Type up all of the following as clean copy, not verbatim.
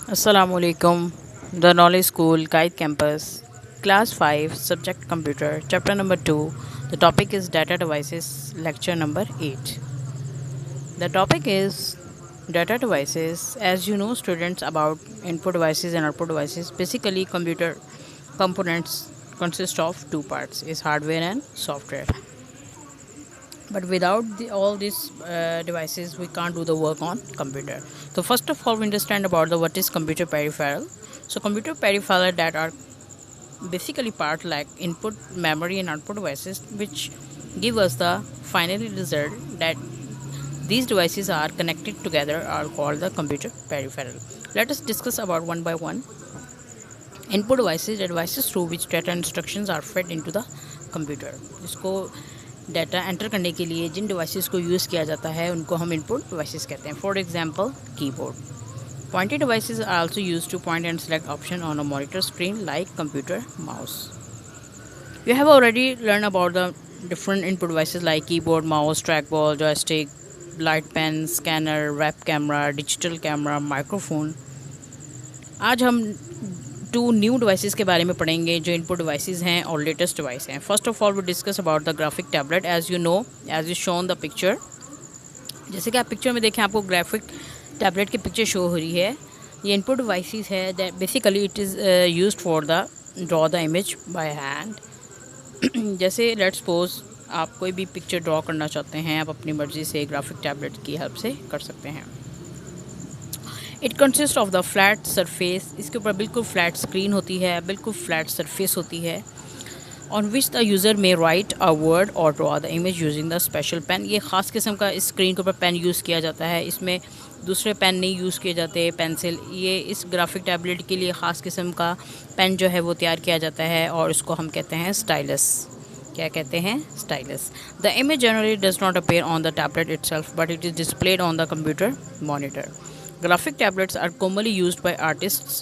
Assalamualaikum. The Knowledge School, Guide Campus, Class 5, Subject Computer, Chapter number 2. The topic is Data Devices, Lecture number 8. The topic is Data Devices. As you know, students, about input devices and output devices, basically, computer components consist of two parts is hardware and software. But without all these devices we can't do the work on computer. So first of all we understand about the what is computer peripheral. So computer peripheral that are basically part like input memory and output devices which give us the final result that these devices are connected together are called the computer peripheral. Let us discuss about one by one. Input devices, the devices through which data instructions are fed into the computer. इसको data enter करने के लिए जिन devices को use किया जाता है उनको हम इनपुट डिवाइसेस कहते हैं. For example keyboard. Pointer devices are also used to point and select option on a monitor screen like computer mouse. You have already learned about the different input devices like keyboard, mouse, trackball, joystick, light pen, scanner, web camera, digital camera, microphone. आज हम to new devices के बारे में पढ़ेंगे जो input devices हैं और latest device हैं. First of all we discuss about the graphic tablet. As you know, as you shown the picture, जैसे कि आप पिक्चर में देखें आपको ग्राफिक टैबलेट की पिक्चर शो हो रही है. ये इनपुट डिवाइसेस है that basically it is used for the draw the image by hand. जैसे लेट्स सपोज आप कोई भी पिक्चर ड्रॉ करना चाहते हैं, आप अपनी मर्ज़ी से ग्राफिक टैबलेट की हेल्प से कर सकते हैं. It consist of the flat surface. इसके ऊपर बिल्कुल फ्लैट स्क्रीन होती है, बिल्कुल फ्लैट सरफेस होती है on which the user may write a word और draw the image using the special pen. ये ख़ास किस्म का इस स्क्रीन के ऊपर पेन यूज़ किया जाता है. इसमें दूसरे पेन नहीं यूज़ किए जाते, पेंसिल. ये इस ग्राफिक टैबलेट के लिए ख़ास किस्म का पेन जो है वो तैयार किया जाता है और इसको हम कहते हैं स्टाइलस. क्या कहते हैं? Stylus. The image generally does not appear on the tablet itself but it is displayed on the computer monitor. Graphic tablets are commonly used by artists,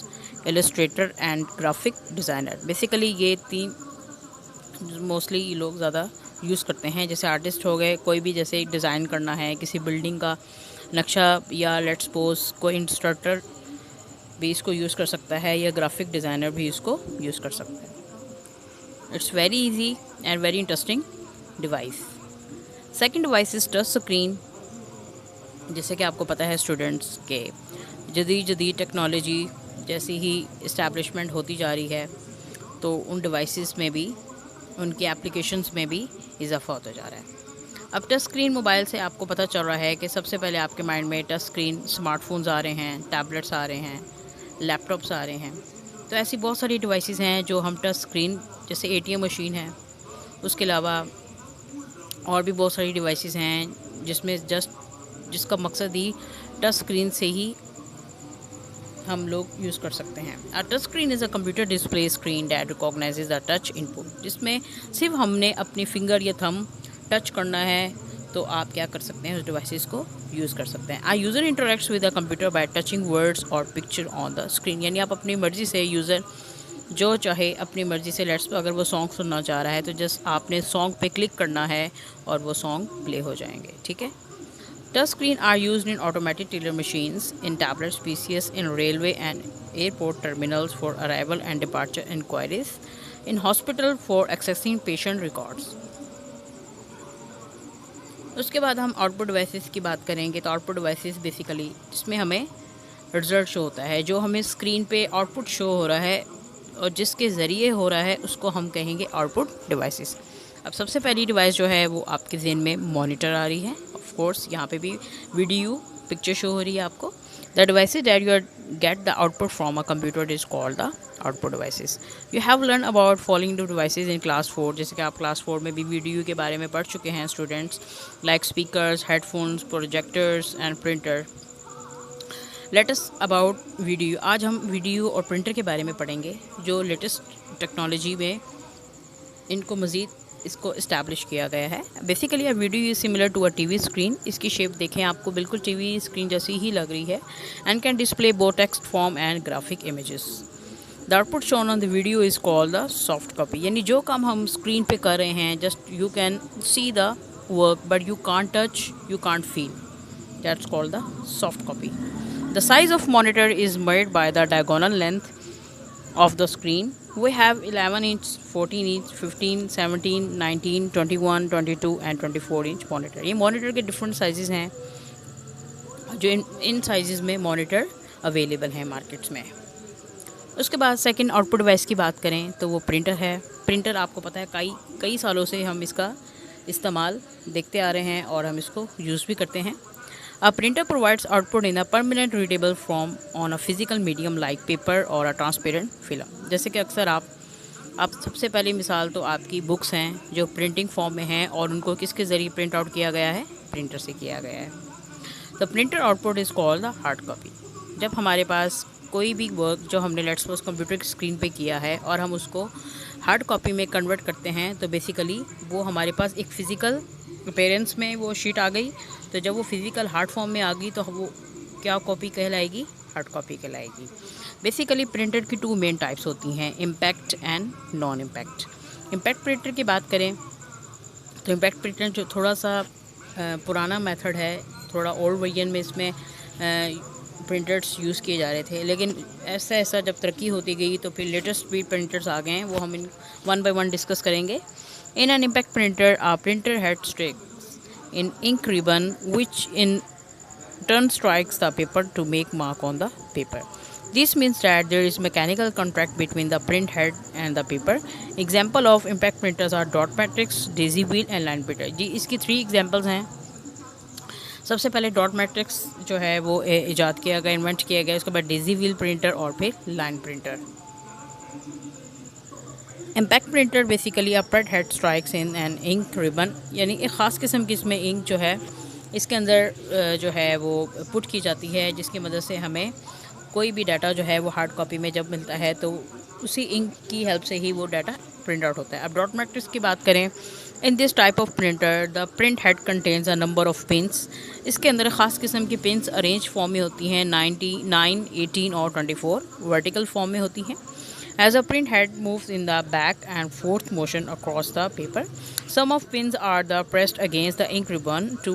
illustrator and graphic designer. Basically ये तीन mostly ये लोग ज़्यादा use करते हैं. जैसे artist हो गए, कोई भी जैसे डिज़ाइन करना है किसी बिल्डिंग का नक्शा, या लेट्स सपोज कोई इंस्ट्रक्टर भी इसको यूज़ कर सकता है या ग्राफिक डिज़ाइनर भी इसको यूज़ कर सकता है. It's very easy and very interesting device. Second device is touch screen. जैसे कि आपको पता है स्टूडेंट्स के जदीद टेक्नोलॉजी जैसी ही इस्टेब्लिशमेंट होती जा रही है तो उन डिवाइसेस में भी, उनके एप्लीकेशंस में भी इजाफा होता जा रहा है. अब टच स्क्रीन मोबाइल से आपको पता चल रहा है कि सबसे पहले आपके माइंड में टच स्क्रीन स्मार्टफोन्स आ रहे हैं, टैबलेट्स आ रहे हैं, लैपटॉप्स आ रहे हैं. तो ऐसी बहुत सारी डिवाइसेस हैं जो हम टच स्क्रीन, जैसे ATM मशीन है, उसके अलावा और भी बहुत सारी डिवाइसेस हैं जिसका मकसद ही टच स्क्रीन से ही हम लोग यूज़ कर सकते हैं. अ touch screen is a computer display screen that recognises the touch input. जिसमें सिर्फ हमने अपनी फिंगर या थंब टच करना है तो आप क्या कर सकते हैं, उस डिवाइसेस को यूज़ कर सकते हैं. A user interacts with the computer by touching words और पिक्चर ऑन द स्क्रीन. यानी आप अपनी मर्ज़ी से, यूज़र जो चाहे अपनी मर्ज़ी से, लेट्स अगर वो सॉन्ग सुनना चाह रहा है तो जस्ट आपने सॉन्ग पे क्लिक करना है और वो सॉन्ग प्ले हो जाएंगे. ठीक है. Touch screen are used in automatic teller machines, in tablets, PCs, in railway and airport terminals for arrival and departure inquiries, in hospital for accessing patient records. उसके बाद हम आउटपुट डिवाइसेस की बात करेंगे. तो आउटपुट डिवाइसेस बेसिकली जिसमें हमें result show होता है, जो हमें स्क्रीन पे आउटपुट शो हो रहा है और जिसके ज़रिए हो रहा है उसको हम कहेंगे आउटपुट डिवाइसेस. अब सबसे पहली डिवाइस जो है वो आपके ज़हन में मॉनिटर आ रही है. ऑफ कोर्स यहाँ पे भी वीडियो पिक्चर शो हो रही है आपको. The devices that you get the output from a computer is called the output devices. You have learn about following the devices in class 4. जैसे कि आप क्लास 4 में भी वीडियो के बारे में पढ़ चुके हैं students, like speakers, headphones, projectors and printer. Latest about video. आज हम वीडियो और प्रिंटर के बारे में पढ़ेंगे जो लेटेस्ट टेक्नोलॉजी में इनको मज़ीद इसको इस्टेब्लिश किया गया है. Basically a video is similar to a TV screen. इसकी शेप देखें, आपको बिल्कुल टीवी स्क्रीन जैसी ही लग रही है. And can display both text form and graphic images. The output shown on the video is called the soft copy. यानी जो काम हम स्क्रीन पे कर रहे हैं, just you can see the work but you can't touch, you can't feel. That's called the soft copy. The size of monitor is measured by the diagonal length of the screen. We have 11 inch, 14 inch, 15, 17, 19, 21, 22 and 24 inch monitor. ये monitor के different sizes हैं जो इन sizes में monitor available हैं markets में. उसके बाद second output device की बात करें तो वो प्रिंटर है. प्रिंटर आपको पता है कई सालों से हम इसका इस्तेमाल देखते आ रहे हैं और हम इसको यूज़ भी करते हैं. A printer provides output in a permanent readable form on a physical medium like paper or a transparent film. जैसे कि अक्सर आप सबसे पहली मिसाल तो आपकी बुक्स हैं जो प्रिंटिंग फॉर्म में हैं और उनको किसके ज़रिए प्रिंट आउट किया गया है, प्रिंटर से किया गया है. The printer output is called the hard copy. जब हमारे पास कोई भी वर्क जो हमने लेट्स सपोज कंप्यूटर की स्क्रीन पे किया है और हम उसको हार्ड कॉपी में कन्वर्ट करते हैं तो बेसिकली वो हमारे पास एक फ़िज़िकल अपीयरेंस में वो शीट आ गई. तो जब वो फिज़िकल हार्ड फॉर्म में आ गई तो वो क्या कॉपी कहलाएगी, हार्ड कॉपी कहलाएगी. बेसिकली प्रिंटर की 2 मेन टाइप्स होती हैं, impact and non impact. Impact printer की बात करें तो इम्पैक्ट प्रिंटर जो थोड़ा सा पुराना मेथड है, थोड़ा ओल्ड वर्जन में इसमें प्रिंटर्स यूज़ किए जा रहे थे. लेकिन ऐसा जब तरक्की होती गई तो फिर लेटेस्ट भी प्रिंटर्स आ गए हैं, वो हम इन 1 by 1 डिस्कस करेंगे. In an impact printer a printer head strikes in ink ribbon which in turn strikes the paper to make mark on the paper. This means that there is mechanical contact between the print head and the paper. Example of impact printers are dot matrix, daisy wheel and line printer. जी इसकी 3 examples हैं. सबसे पहले dot matrix जो है वो ईजाद किया गया, इन्वेंट किया गया. उसके बाद डेजी व्हील प्रिंटर और फिर line printer. Impact printer basically print head strikes in an ink ribbon, यानी एक ख़ास किस्म की इसमें इंक जो है इसके अंदर जो है वो पुट की जाती है, जिसकी मदद से हमें कोई भी डाटा जो है वो हार्ड कॉपी में जब मिलता है तो उसी इंक की हेल्प से ही वो डाटा प्रिंट आउट होता है. अब डॉट मैट्रिक्स की बात करें, इन this type of printer the print head contains a number of pins. इसके अंदर ख़ास किस्म की पिंस अरेंज फॉर्म में होती हैं, 99, 18 और 24 वर्टिकल फॉर्म में होती हैं. As a print head moves in the back and forth motion across the paper, some of pins are pressed against the ink ribbon to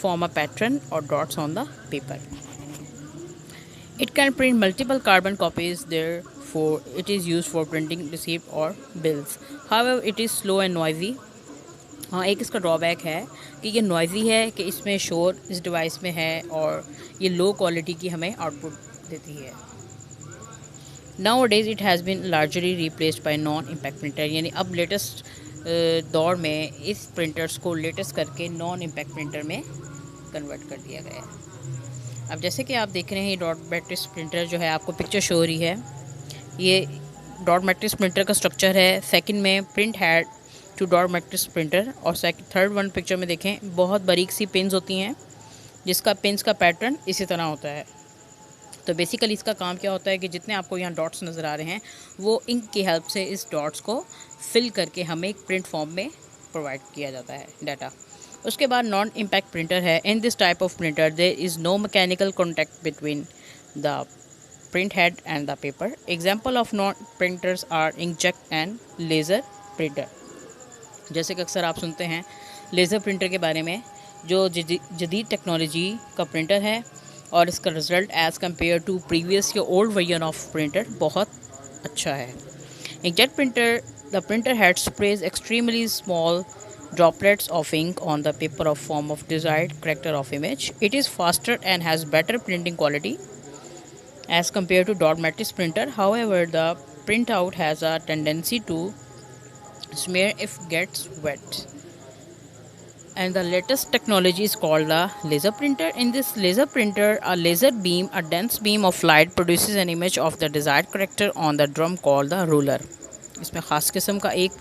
form a pattern or dots on the paper. It can print multiple carbon copies, therefore it is used for printing receipt or bills. However, it is slow and noisy. हाँ, एक इसका drawback है कि ये noisy है, कि इसमें शोर इस डिवाइस में है और ये लो क्वालिटी की हमें आउटपुट देती है. Nowadays it has been largely replaced by non-impact printer. यानी अब लेटेस्ट दौर में इस प्रिंटर्स को लेटेस्ट करके नॉन इम्पैक्ट प्रिंटर में कन्वर्ट कर दिया गया है. अब जैसे कि आप देख रहे हैं ये डॉट मैट्रिक्स प्रिंटर जो है, आपको पिक्चर शो हो रही है, ये डॉट मैट्रिक्स प्रिंटर का स्ट्रक्चर है. सेकंड में print head to dot matrix printer और थर्ड वन पिक्चर में देखें, बहुत बारीक सी पिन्स होती हैं जिसका पिन्स का पैटर्न इसी तरह होता है. तो बेसिकली इसका काम क्या होता है कि जितने आपको यहाँ डॉट्स नज़र आ रहे हैं वो इंक की हेल्प से इस डॉट्स को फिल करके हमें एक प्रिंट फॉर्म में प्रोवाइड किया जाता है डाटा. उसके बाद नॉन इम्पैक्ट प्रिंटर है. In this type of printer there is no mechanical contact between the print head and the paper. Example of non printers are inkjet and laser printer. जैसे कि अक्सर आप सुनते हैं लेज़र प्रिंटर के बारे में, जो जदीद टेक्नोलॉजी का प्रिंटर है और इसका result as compare to previous या ओल्ड वर्जन ऑफ प्रिंटर बहुत अच्छा है. Inkjet printer, the printer head sprays extremely small droplets of ink on the paper of form of desired character of image. It is faster and has better printing quality as compared to dot matrix printer. However, the printout has a tendency to smear if gets wet. And the latest technology is called the laser printer. In this laser printer, a laser beam, a dense beam of light produces an image of the desired character on the drum called the ruler. इसमें ख़ास किस्म का एक